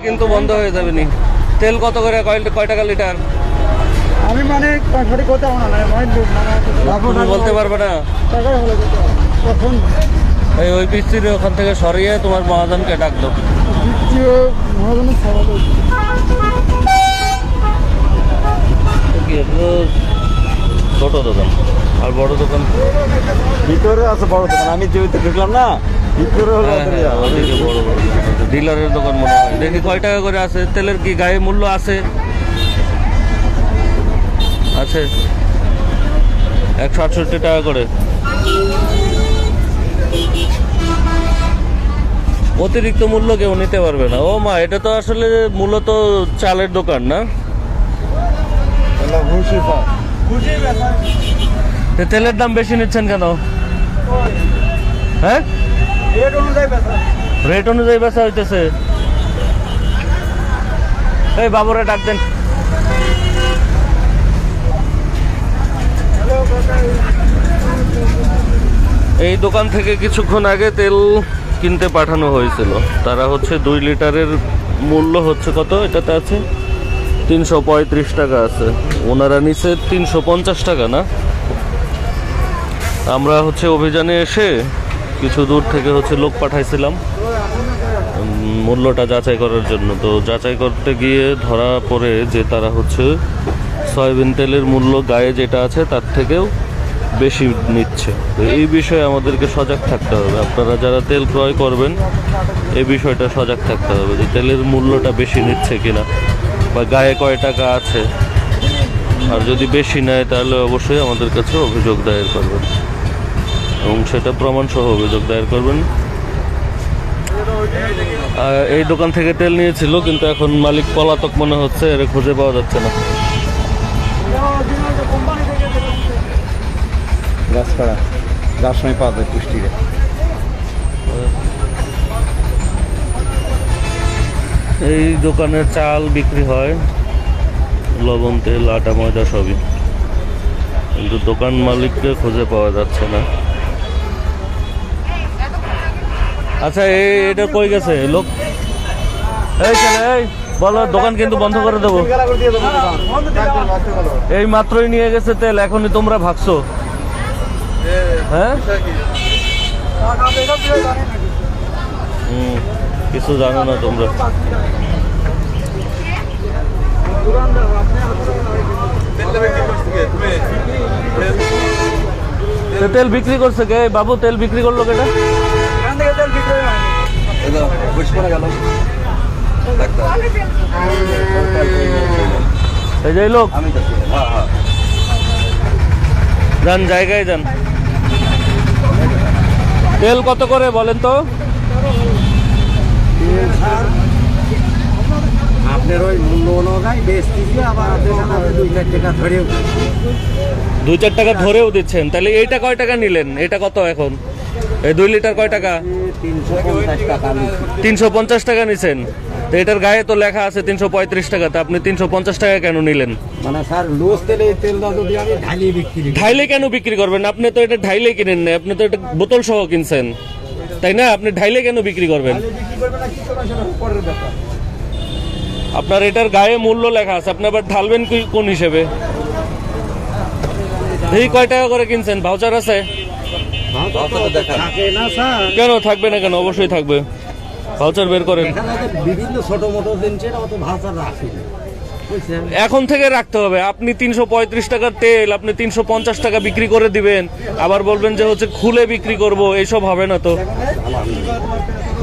কিন্তু বন্ধ হয়ে যাবে নি। তেল কত করে, কয় টাকা লিটার? আমি মানে সঠিক কথা তুমি বলতে পারবে না? তখন ওই পিস্তির ওখান থেকে সরিয়ে তোমার মহাজনকে ডাক দাও। মহাজনের সবাই ছোট দোকান আর বড় দোকান ভিতরে আছে, বড় দোকান আমি যেহেতু ঢুকলাম না, ভিতরে হলো বড় বড় ডিলারের দোকান মনে হয়। দেখি কয় টাকা করে আছে তেলের, কি গায়ে মূল্য আছে? আছে 168 টাকা করে। অতিরিক্ত মূল্য কেউ নিতে পারবে না। ও মা, এটা তো আসলে মূলত চালের দোকান না? তেলের দাম বেশি নিচ্ছেন কেন? হ্যাঁ, রেট অনুযায়ী বেচা হইতেছে। এই বাবুরে ডাক দেন। এই দোকান থেকে কিছুক্ষণ আগে তেল কিনতে পাঠানো হয়েছিল। তারা 2 লিটারের মূল্য কত? এটাতে আছে 335 টাকা আছে। ওনারা নিচে 350 টাকা না? আমরা অভিযানে এসে কিছু দূর থেকে লোক পাঠাইছিলাম মূল্যটা যাচাই করার জন্য। তো যাচাই করতে গিয়ে ধরা পড়ে যে তারা সয়াবিন তেলের মূল্য গায়ে যেটা আছে তার থেকেও বেশি নিচ্ছে। তো এই বিষয়ে আমাদেরকে সজাগ থাকতে হবে। আপনারা যারা তেল ক্রয় করবেন এই বিষয়টা সজাগ থাকতে হবে যে তেলের মূল্যটা বেশি নিচ্ছে কিনা বা গায়ে কয় টাকা আছে। আর যদি বেশি নেয় তাহলে অবশ্যই আমাদের কাছে অভিযোগ দায়ের করবেন এবং সেটা প্রমাণ সহ অভিযোগ দায়ের করবেন। এই দোকান থেকে তেল নিয়েছিল, কিন্তু এখন মালিক পলাতক মনে হচ্ছে, এর খুঁজে পাওয়া যাচ্ছে না। গাছপাড়া যার সময় পাওয়া যায় পুষ্টিরে। এই দোকানে চাল বিক্রি হয়, লবণ, তেল, আটা, ময়দা সবই, কিন্তু দোকান মালিককে খুঁজে পাওয়া যাচ্ছে না। আচ্ছা, এটা কই গেছে লোক? এই ছেলে, এই বলো, দোকান কিন্তু বন্ধ করে দেবো। এই মাত্রই নিয়ে গেছে তেল, এখনই তোমরা ভাগছো? হ্যাঁ, কিছু জানো না তোমরা। তেল বিক্রি করছে কে? বাবু, তেল বিক্রি করলো কেটা? এই যে লোক, যান জায়গায় যান। তেল কত করে বলেন তো? আপনার ওই মূল্য অনুযায়ী বেচতেছি, আবার 2-4 টাকা ধরেও 2-4 টাকা ধরেও দিচ্ছেন। তাহলে এইটা কয় টাকা নিলেন? এটা কত এখন? এই 2 লিটার কয় টাকা? 350 টাকা। 350 টাকা নিছেন। তো এটার গায়ে তো লেখা আছে 335 টাকা। তা আপনি 350 টাকা কেন নিলেন? মানে স্যার, লুজ তেলে তেলটা যদি আমি ঢালিয়ে বিক্রি করি। ঢাইলে কেন বিক্রি করবেন? আপনি তো এটা ঢাইলে কিনেন না, আপনি তো এটা বোতল সহ কিনছেন, তাই না? আপনি ঢাইলে কেন বিক্রি করবেন? আপনার এটার গায়ে মূল্য লেখা আছে, আপনি আবার ঢালবেন কোন হিসেবে? এই কয় টাকা করে কিনছেন? ভাউচার আছে? কেন থাকবে না? কেন অবশ্যই থাকবে, ভাউচার বের করেন। বিভিন্ন ছোট মোটো জিনিসের অত ভাউচার রাখি এখন থেকে রাখতে হবে। আপনি 335 টাকার তেল আপনি 350 টাকা বিক্রি করে দিবেন, আবার বলবেন যে খুলে বিক্রি করব, এইসব হবে না তো।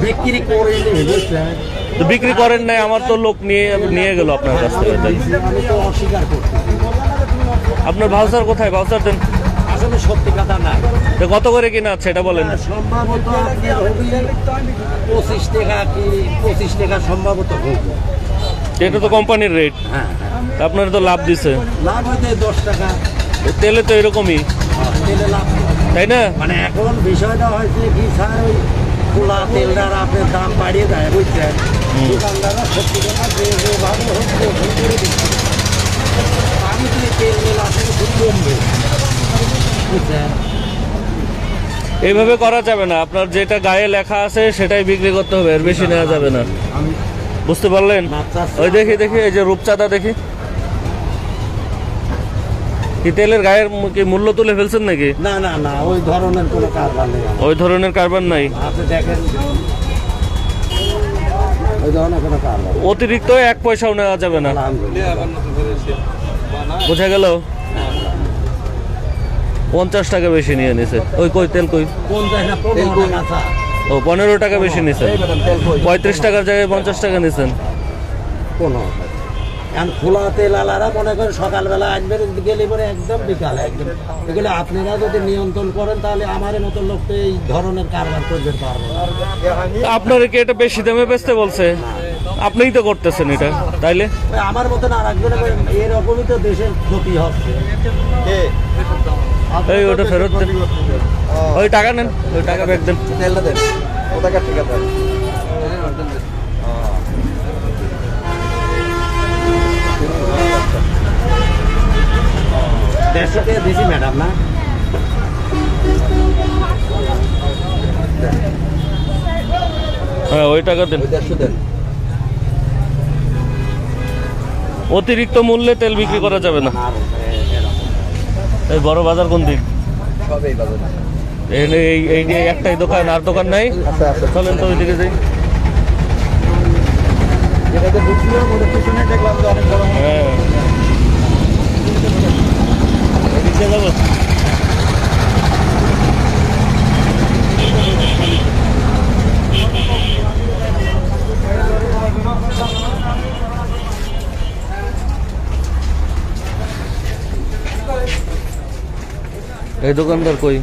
বিক্রি করে তো বিক্রি করেন নাই, আমার তো লোক নিয়ে গেল আপনার কাছ থেকে। আমি তো অস্বীকার করছি। আপনার ভাউচার কোথায়? ভাউচার দেন। আসলে সত্যি কথা না। কত করে কিনা আছে এটা বলেন। সম্ভবত আপনার হবে 25 টাকা কি 25 টাকা সম্ভবত হবে। এটা তো কোম্পানির রেট। হ্যাঁ, আপনার তো লাভ দিছে। লাভ হইতে 10 টাকা। তেলে তো এরকমই, তেলে লাভ, তাই না? মানে এখন বিষয়টা হয়েছে কি স্যার, ওই খোলা তেলটার আপনার দাম বাড়িয়ে দেয়, বুঝছেন? দোকানদাররা সত্যি কথা যেভাবে হচ্ছে করে দিচ্ছে। আমি তো তেল মেল আসলে খুব কমবে, বুঝছেন? এইভাবে করা যাবে না। আপনার যেটা গায়ে লেখা আছে সেটাই বিক্রি করতে হবে, এর বেশি নেওয়া যাবে না। বুঝতে পারলেন? মাত্রা ওই দেখি দেখি, এই যে রূপচাঁদা দেখি, কি তেলের গায়ের কি মূল্য তুলে ফেলছেন নাকি? না না না, ওই ধরনের কোনো কারবার নেই আমার। ওই ধরনের কারবার নাই। আপনি দেখেন, ওই ধরনের কোনো কারবার নেই। অতিরিক্ত 1 পয়সাও নেওয়া যাবে না, আলহামদুলিল্লাহ। বোঝা গেল? 50 টাকা বেশি নিয়ে নিছে। ওই কই তেল কই? কোন জায়গা 15 টাকা চা। ও 15 টাকা বেশি নিছেন। 35 টাকার জায়গায় 50 টাকা নিছেন। কোনো এখন খোলা তেল আলারা মনে করেন সকালবেলা আসবেন, গেলে পরে একদম বিকাল একদম। এগুলো আপনারা যদি নিয়ন্ত্রণ করেন তাহলে আমার মতো লোক তো এই ধরনের কারবার করতে পারবে না। আপনারা কি এটা বেশি দামে বেচতে বলছে? আপনিই তো করতেছেন এটা, তাইলে ওই আমার মতন আর একজনে এরকমই তো দেশের ক্ষতি হচ্ছে। এই ওটা ফেরত দেন, ওই টাকা নেন, ওই টাকা ব্যাগ দেন। দেড়শো টাকা দিছি ম্যাডাম না? হ্যাঁ ওই টাকা দেন। অতিরিক্ত মূল্যে তেল বিক্রি করা যাবে না। এই বড় বাজার কোন দিক? এই যে একটাই দোকান, আর দোকান নাই? চলেন তো ওইদিকে যাই। হ্যাঁ এদিকে যাবো। এই দোকানদার কই?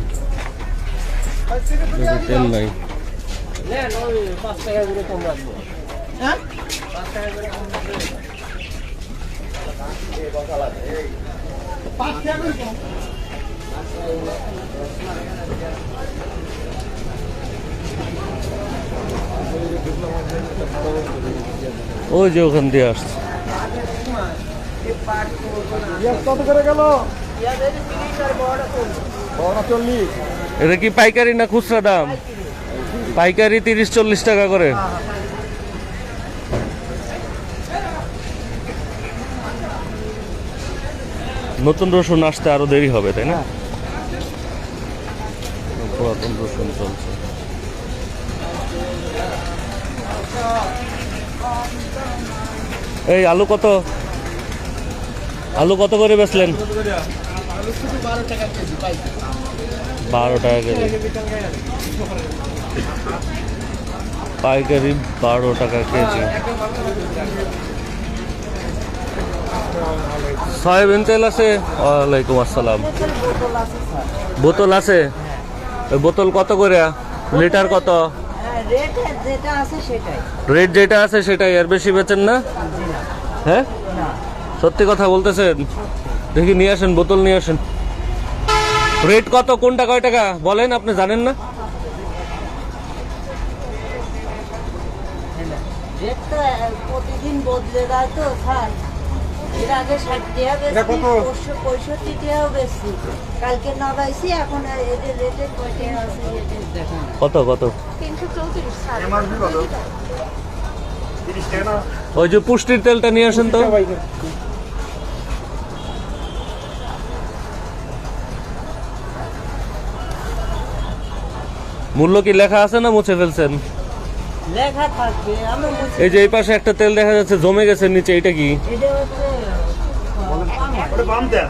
এই যে তেল নাই। ওই যে ওখান দিয়ে আসছে। কত করে গেল? এটা কি পাইকারি না খুচরা দাম? পাইকারি 30-40 টাকা করে। নতুন রসুন আসতে আরো দেরি হবে, তাই না? পুরাতন রসুন চলছে। এই আলু কত? আলু কত করে বেচলেন? 12 টাকা কেজি। পাইকারি 12 টাকা কেজি। সয়াবিন তেল আছে? ওয়ালাইকুম আসসালাম। বোতল আছে? ওই বোতল কত করে? লিটার কত? রেট যেটা আছে সেটাই, আর বেশি বেচেন না? হ্যাঁ সত্যি কথা বলতেছেন? দেখি নিয়ে আসেন, বোতল নিয়ে আসেন। রেট কত, কোনটা কয় টাকা বলেন, আপনি জানেন না? প্রতিদিন বদলে দেয় তো স্যার। এর আগে 60 টাকা বেশি, 65 টাকাও বেশি। কালকে না পাইছি, এখন এদের রেটে কয় টাকা আছে এটা দেখেন। কত কত? 334 স্যার। ওই যে পুষ্টির তেলটা নিয়ে আসেন তো। মূল্য কি লেখা আছে না মুছে ফেলছেন? লেখা থাকবে, আমি বুঝি। এই যে এই পাশে একটা তেল দেখা যাচ্ছে জমে গেছে নিচে, এটা কি? এটা হচ্ছে পাম তেল।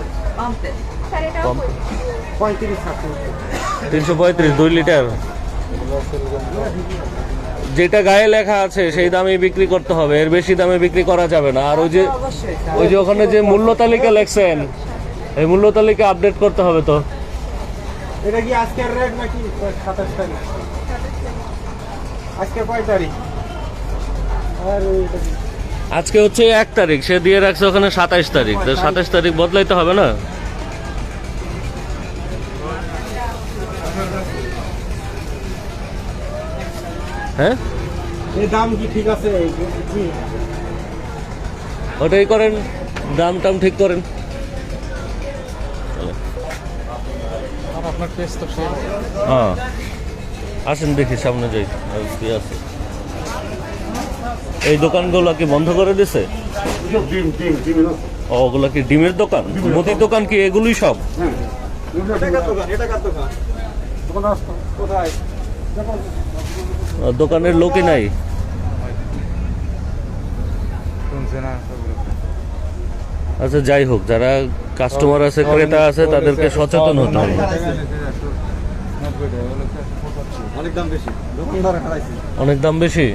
স্যার এটা 335 2 লিটার। যেটা গায়ে লেখা আছে সেই দামে বিক্রি করতে হবে, এর বেশি দামে বিক্রি করা যাবে না। আর ওই যে ওখানে যে মূল্য তালিকা লেখছেন, এই মূল্য তালিকা আপডেট করতে হবে তো। এটা কি আজকের রেট নাকি 27 তারিখ? আজকে কয় তারিখ? আর এটা কি? আজকে হচ্ছে 1 তারিখ, সে দিয়ে রাখছে ওখানে 27 তারিখ। 27 তারিখ বদলাইতে হবে না? হ্যাঁ এই দাম কি ঠিক আছে? কি ওটাই করেন, দাম টাম ঠিক করেন। আপনার টেস্ট তো সেই। হ্যাঁ আসেন দেখি, সামনে যাই আর কি আছে। এই দোকানগুলো কি বন্ধ করে দিছে? ও, ওগুলো কি ডিমের দোকান, মুদির দোকান কি এগুলোই সব? দোকানের লোকই নাই। আচ্ছা, যাই হোক, যারা কাস্টমার আছে, ক্রেতা আছে, তাদেরকে সচেতন হতে হবে। অনেক দাম বেশি?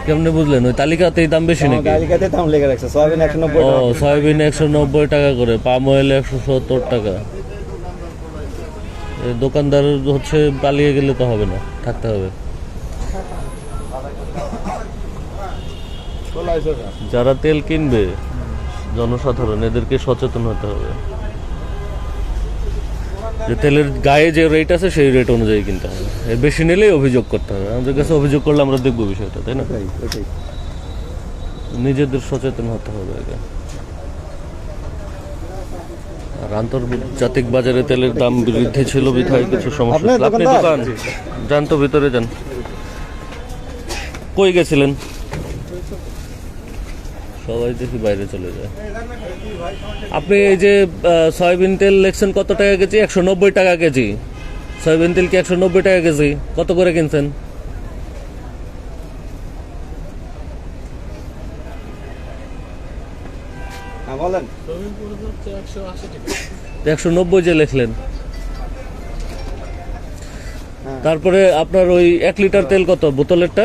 কেমনে বুঝলেন? ওই তালিকাতেই দাম বেশি নাকি? ও, সয়াবিন 190 টাকা করে, পাম অয়েল 170 টাকা। দোকানদার হচ্ছে পালিয়ে গেলে তো হবে না, থাকতে হবে। যারা তেল কিনবে, জনসাধারণ, এদেরকে সচেতন হতে হবে যে তেলের গায়ে যে রেট আছে সেই রেট অনুযায়ী কিনতে হবে। এর বেশি নিলেই অভিযোগ করতে হবে। আমাদের কাছে অভিযোগ করলে আমরা দেখবো বিষয়টা, তাই না? নিজেদের সচেতন হতে হবে আগে। আর আন্তর্জাতিক বাজারে তেলের দাম বৃদ্ধি ছিল বিধায় কিছু সমস্যা। আপনি দোকান যান তো, ভিতরে যান। কই গেছিলেন? সবাই দেখি বাইরে চলে যায়। আপনি এই যে সয়াবিন তেল লেখছেন কত টাকা কেজি? 190 টাকা কেজি। সয়াবিন তেল কি 190 টাকা কেজি? কত করে কিনছেন? বলেন। 190 যে লেখলেন, তারপরে আপনার ওই 1 লিটার তেল কত বোতলেরটা?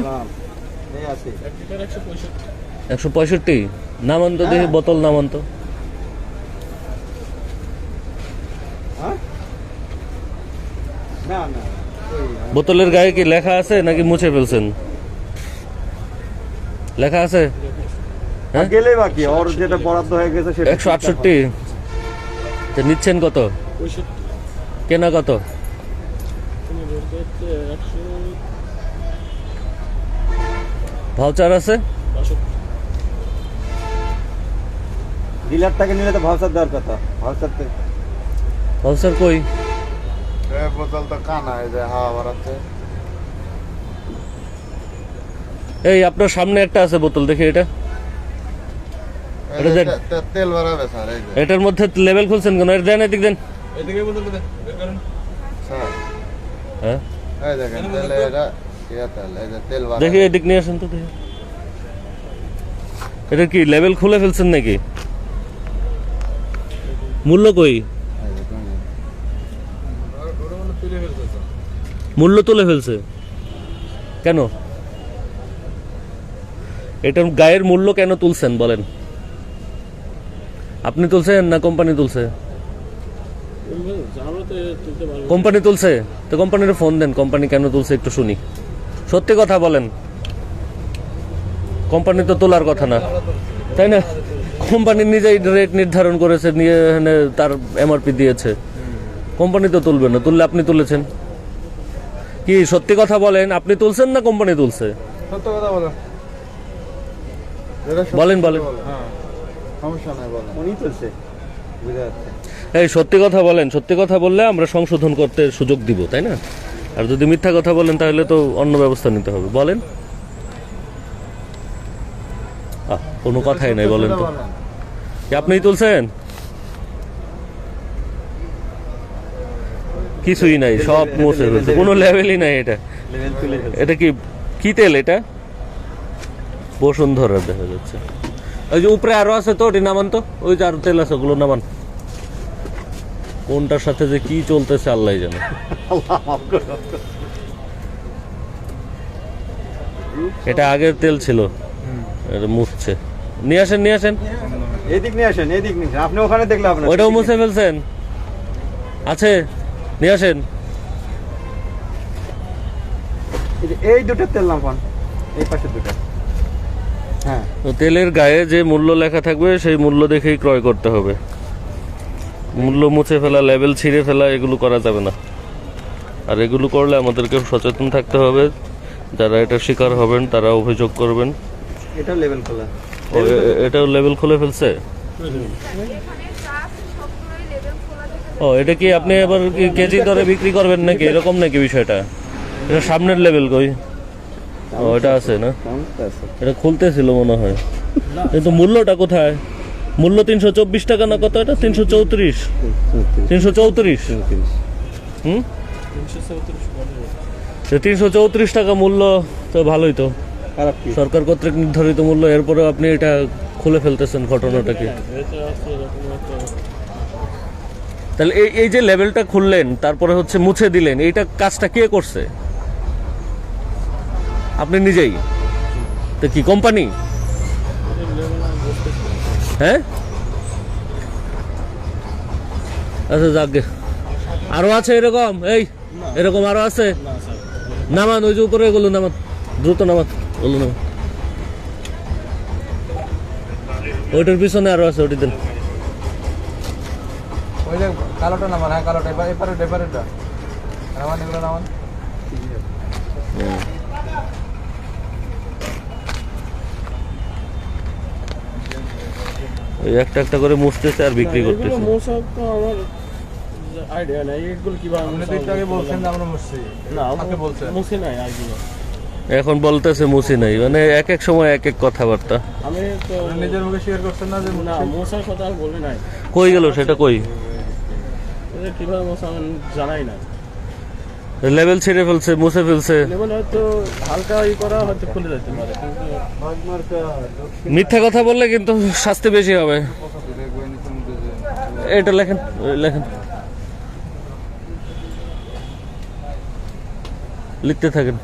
165। নামান তো দেখি, বোতল নামান তো। বোতলের গায়ে কি লেখা আছে নাকি মুছে ফেলছেন? লেখা আছে? হ্যাঁ, গেলে বাকি ওর যেটা বরাদ্দ হয়ে গেছে সেটা 168। নিচ্ছেন কত? কেনা কত? ভাউচার আছে? ডিলার থেকে নিলে তো ভাউচার দেওয়ার কথা। ভাউচার কই? বোতল তো কানা, এই যে হাওয়া বাড়াচ্ছে। এই আপনার সামনে একটা আছে বোতল, দেখি এটা। তেল বাড়াবে স্যার, এই যে এটার মধ্যে লেভেল খুলছেন কেন? এটা দেন, এদিক দেন। এদিকে বোতল বের করেন স্যার। হ্যাঁ, এই দেখেন তেল, এটা ইয়া তেল, এই যে তেল বাড়াবে। দেখি এদিক নিয়ে আসেন তো দেখি। এটা কি লেভেল খুলে ফেলছেন নাকি? মূল্য কই? মূল্য তুলে ফেলছে কেন? এটার গায়ের মূল্য কেন তুলছেন বলেন? আপনি তুলছেন না কোম্পানি তুলছে? কোম্পানি তুলছে তো কোম্পানির ফোন দেন। কোম্পানি কেন তুলছে একটু শুনি। সত্যি কথা বলেন। কোম্পানি তো তোলার কথা না, তাই না? কোম্পানি নিজেই রেট নির্ধারণ করেছে, নিয়ে তার এমআরপি দিয়েছে। কোম্পানি তো তুলবে না, তুললে আপনি তুলেছেন কি? সত্যি কথা বলেন, আপনি তুলছেন না কোম্পানি তুলছে? সত্য কথা বলো। বলেন বলেন। হ্যাঁ, সমস্যা নাই, বলেন। উনি তুলছে, বুঝা যাচ্ছে। এই সত্যি কথা বলেন। সত্যি কথা বললে আমরা সংশোধন করতে সুযোগ দিব, তাই না? আর যদি মিথ্যা কথা বলেন তাহলে তো অন্য ব্যবস্থা নিতে হবে। বলেন। কোনো কথাই নাই, বলেন তো। কি আপনিই তুলছেন? কিছুই নাই, সব মুছে ফেলছে, কোনো লেভেলই নাই। এটা কি কি তেল? এটা বসুন্ধরা দেখা যাচ্ছে। ওই যে উপরে আরো আছে তো, ওটি নামান তো। ওই যে আরো তেল আছে, ওগুলো নামান। কোনটার সাথে যে কি চলতেছে আল্লাহ জানে। এটা আগের তেল ছিল, এটা মুছছে। নিয়ে আসেন, নিয়ে আসেন। এদিক নিয়ে আসেন, এদিক নিয়ে আসেন। আপনি ওখানে দেখলে আপনার ওইটাও মুছে ফেলছেন? আছে, নিয়ে আসেন। এই দুটো তেল নামান, এই পাশে দুটো। হ্যাঁ, তো তেলের গায়ে যে মূল্য লেখা থাকবে সেই মূল্য দেখেই ক্রয় করতে হবে। মূল্য মুছে ফেলা, লেবেল ছিঁড়ে ফেলা, এগুলো করা যাবে না। আর এগুলো করলে আমাদেরকে সচেতন থাকতে হবে। যারা এটা শিকার হবেন তারা অভিযোগ করবেন। এটাও লেভেল খোলা। এটাও লেবেল খুলে ফেলছে। ও, এটা কি আপনি এবার কি কেজি দরে বিক্রি করবেন নাকি, এরকম নাকি বিষয়টা? এটা সামনের লেবেল কই? ও এটা আছে না, এটা খুলতেছিল মনে হয়, কিন্তু মূল্যটা কোথায়? মূল্য 324 টাকা না কত? এটা 334, 334। হুম, 334 টাকা মূল্য তো ভালোই তো, সরকার কর্তৃক নির্ধারিত মূল্য। এরপরে আপনি এটা খুলে ফেলতেছেন, ঘটনাটা কি? তাহলে এই যে লেভেলটা খুললেন তারপরে হচ্ছে মুছে দিলেন, এইটা কাজটা কে করছে? আপনি নিজেই? তো কি কোম্পানি? হ্যাঁ, আচ্ছা যাক, আরো আছে এরকম? এরকম আরো আছে? নামান, ওই যে উপরে এগুলো নামান, দ্রুত নামান, ওগুলো নামান। ওইটার পিছনে আরো আছে, ওটি দেন। ওই যে কালোটা নামান, হ্যাঁ কালোটা, এপারেটা নামান, এগুলো নামান। ওই একটা একটা করে মুছতেছে আর বিক্রি করতেছে। মোশা তো আমার আইডিয়া নাই, এগুলো কিভাবে আপনি তো একটু আগে বলছেন যে আমরা মুছছি। না আমাকে বলছেন। মুছে নাই আইডিয়া। এখন বলতেছে মুছি নাই, মানে এক এক সময় এক এক কথাবার্তা। আমি তো আপনি নিজের মুখে শেয়ার করছেন না যে না, মোশার কথা আর বলে নাই। কই গেল সেটা? কই এটা কিভাবে মোশা আমি জানাই না। লেভেল ছেড়ে ফেলছে, মুছে ফেলছে। লেবল হয়তো হালকা করা হয়তো খুলে যেতে পারে, কিন্তু মিথ্যা কথা বললে কিন্তু শাস্তি বেশি হবে। এটা লেখেন, লেখেন, লিখতে থাকেন।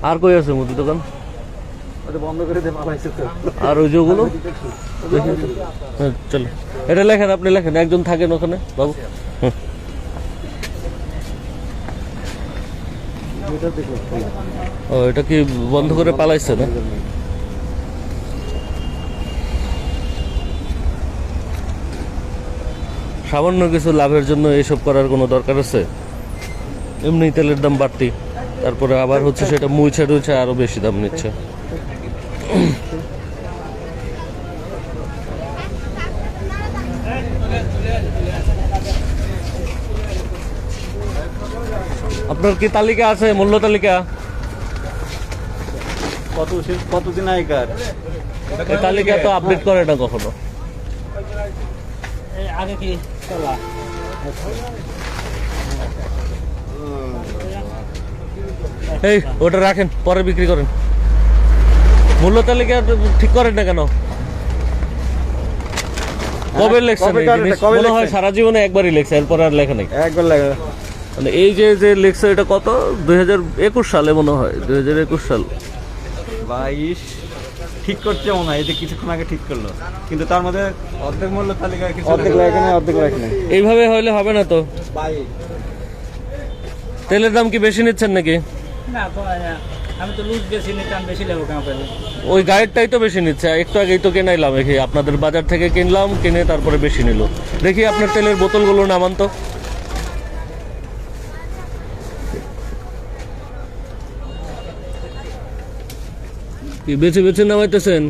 আর কই আছে মুদি দোকান? বন্ধ করে দিয়ে পালাইছে তো। আর ওই যেগুলো চলো, এটা লেখেন, আপনি লেখেন, একজন থাকেন ওখানে বাবু। হুম। ও এটা কি বন্ধ করে পালাইছে না? সামান্য কিছু লাভের জন্য এইসব করার কোনো দরকার আছে? এমনি তেলের দাম বাড়তি, তারপরে আবার হচ্ছে সেটা মুছে টুছে আরো বেশি দাম নিচ্ছে। আপনার কি তালিকা আছে, মূল্য তালিকা? কতদিন আগেকার এই তালিকা তো আপডেট করে না কখনো। আগে কি চলা এই ওটা রাখেন, পরে বিক্রি করেন। মূল্য তালিকা ঠিক করেন না কেন? কবে লেখছেন এই জিনিস? মনে হয় সারা জীবনে একবারই লেখছে, এরপর আর লেখা নেই। একবার লাগে। মানে এই যে যে লেখছে এটা কত? 2021 সালে মনে হয়, 2021 সাল। 22 ঠিক করছে মনে হয়, এই যে কিছুক্ষণ আগে ঠিক করলো, কিন্তু তার মধ্যে অর্ধেক মূল্য তালিকায় কিছু অর্ধেক লাগে না, অর্ধেক লাগে না। এইভাবে হইলে হবে না তো। তেলের দাম কি বেশি নিচ্ছেন নাকি? না, আমি তো লুজ বেশি নিতাম, বেশি লেবো কেন পেলে? ওই গাইডটাই তো বেশি নিচ্ছে। একটু আগেই তো কেনাইলাম, দেখি আপনাদের বাজার থেকে কিনলাম, কিনে তারপরে বেশি নিল। দেখি আপনার তেলের বোতলগুলো নামান তো। কি বেছে বেছে নামাইতেছেন?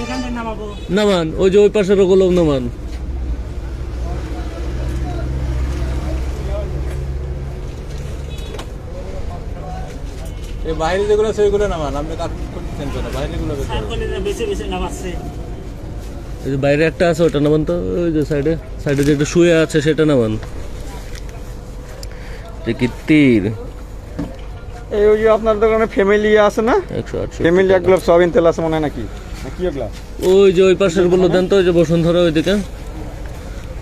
এখান থেকে নামাবো। নামান, ওই যে ওই পাশের ওগুলো নামান। এই বাইরে যেগুলো আছে ওইগুলো নামান, আপনি কাট করতেছেন কেন? বাইরেগুলো বেশি বেশি নামাচ্ছে। এই যে বাইরে একটা আছে ওটা নামান তো, ওই যে সাইডে সাইডে যেটা শুয়ে আছে সেটা নামান। কি তীর এই ওই যে আপনার দোকানে ফ্যামিলি আছে না, 168 ফ্যামিলি একগুলো সয়াবিন তেল আছে মনে হয় নাকি, নাকি ওগুলা? ওই যে ওই পাশের গুলো দেন তো, ওই যে বসুন্ধরা ওইদিকে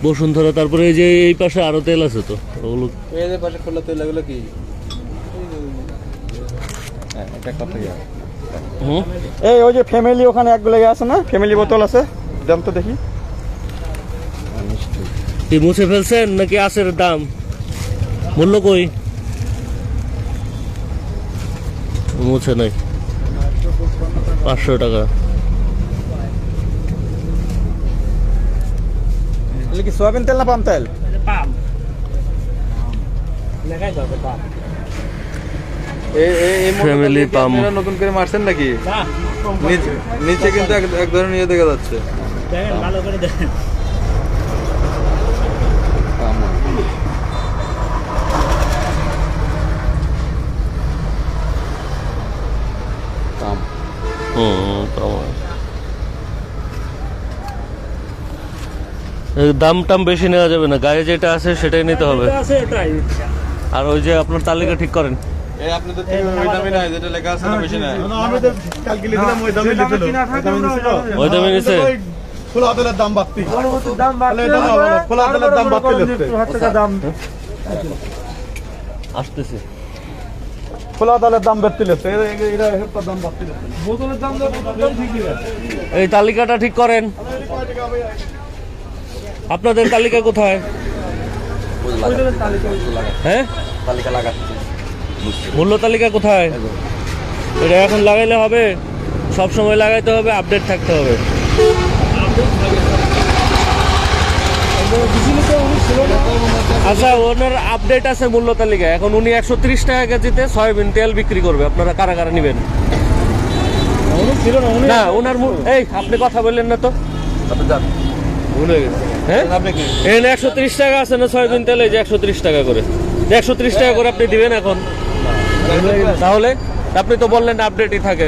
বসুন্ধরা। তারপরে এই যে এই পাশে আরো তেল আছে তো, ওগুলো এই যে পাশে খোলা তেল এগুলো কি? হ্যাঁ, এটা কথা ইয়া। হুম। এই ওই যে ফ্যামিলি ওখানে একগুলো আছে না, ফ্যামিলি বোতল আছে, দাম তো দেখি। কি মুছে ফেলছেন নাকি আছের দাম? মূল্য কই? মুছে নাই, 500 টাকা। এগুলো কি সয়াবিন তেল না পাম তেল? পাম লেখাই যাবে পাম। ফ্যামিলি পাম নতুন করে মারছেন নাকি? না, নিচে কিন্তু এক ধরনের ইয়ে দেখা যাচ্ছে। দেখেন ভালো করে দেখেন। দাম টাম বেশি নেওয়া যাবে না, গায়ে যেটা আছে সেটাই নিতে হবে। যেটা আছে এটাই। আর ওই যে আপনার তালিকা ঠিক করেন। এই আপনাদের থেকে ওই দামই নাই যেটা লেখা আছে না বেশি নাই। আমি তো কালকে লিখলাম ওই দামে লিখলো ওই দামে নিছে? খোলা তেলের দাম বাড়তি, তাহলে এটা না বলো, খোলা তেলের দাম বাড়তি লিখছে, আসতেছে। খোলা তেলের দাম বাড়তি লিখছে, এটা হেরটার দাম বাড়তি লিখছে, বোতলের দাম ঠিকই আছে। এই তালিকাটা ঠিক করেন। আপনাদের তালিকা কোথায়? হ্যাঁ, মূল্য তালিকা কোথায়? এটা এখন লাগাইলে হবে? সব সময় লাগাইতে হবে, আপডেট থাকতে হবে। আচ্ছা, ওনার আপডেট আছে মূল্য তালিকা। এখন উনি 130 টাকা কেজিতে সয়াবিন তেল বিক্রি করবে। আপনারা কারা কারা নেবেন? না, ওনার এই আপনি কথা বললেন না তো? হ্যাঁ, এখানে 130 টাকা আছে না সয়াবিন তেল? এই যে 130 টাকা করে, 130 টাকা করে আপনি দিবেন এখন। তাহলে আপনি তো বললেন আপডেটই থাকে।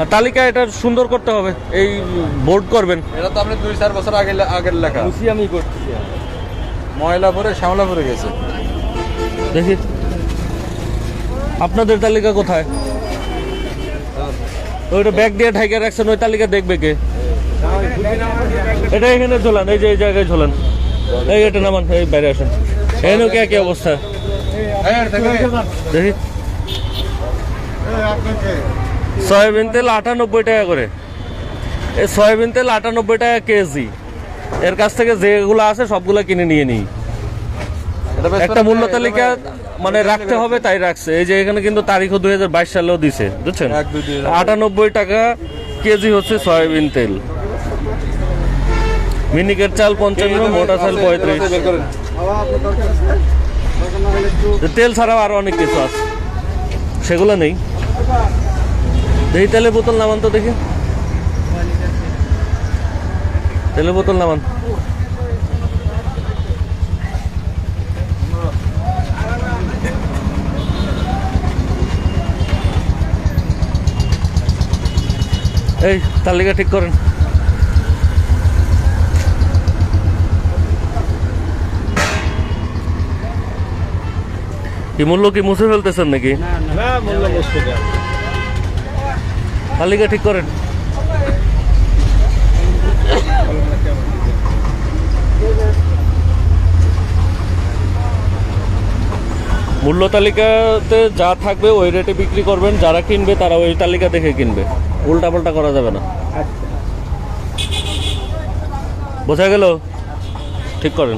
আর তালিকা এটা সুন্দর করতে হবে, এই বোর্ড করবেন। এটা তো আপনি 2-4 বছর আগের লেখা। আমি করতেছি। ময়লা ভরে শ্যামলা ভরে গেছে। দেখি আপনাদের তালিকা কোথায়? ওইটা ব্যাগ দিয়ে ঢাইকে রাখছেন, ওই তালিকা দেখবে কে? এটা এখানে ঝোলান, এই যে এই জায়গায় ঝোলান। এই এটা নামান, এই বাইরে আসেন। এখানেও কে কি অবস্থা দেখি। সয়াবিন তেল 98 টাকা করে। এই সয়াবিন তেল 98 টাকা কেজি। এর কাছ থেকে যেগুলো আছে সবগুলো কিনে নিয়ে নিই। একটা মূল্য তালিকা মানে রাখতে হবে, তাই রাখছে। এই যে এখানে কিন্তু তারিখও 2022 সালেও দিছে, বুঝছেন? 98 টাকা কেজি হচ্ছে সয়াবিন তেল। মিনিকেট চাল 55, মোটা চাল 35। তেল ছাড়াও আরো অনেক কিছু আছে, সেগুলো নেই। দেখি তেলের বোতল নামান তো, দেখি তেলের বোতল নামান। এই তালিকা ঠিক করেন। কি মূল্য কি মুছে ফেলতেছেন নাকি? না, মূল্য মুছতে দেয়। তালিকা ঠিক করেন। মূল্য তালিকাতে যা থাকবে ওই রেটে বিক্রি করবেন। যারা কিনবে তারা ওই তালিকা দেখে কিনবে, উল্টা পাল্টা করা যাবে না। বোঝা গেল? ঠিক করেন।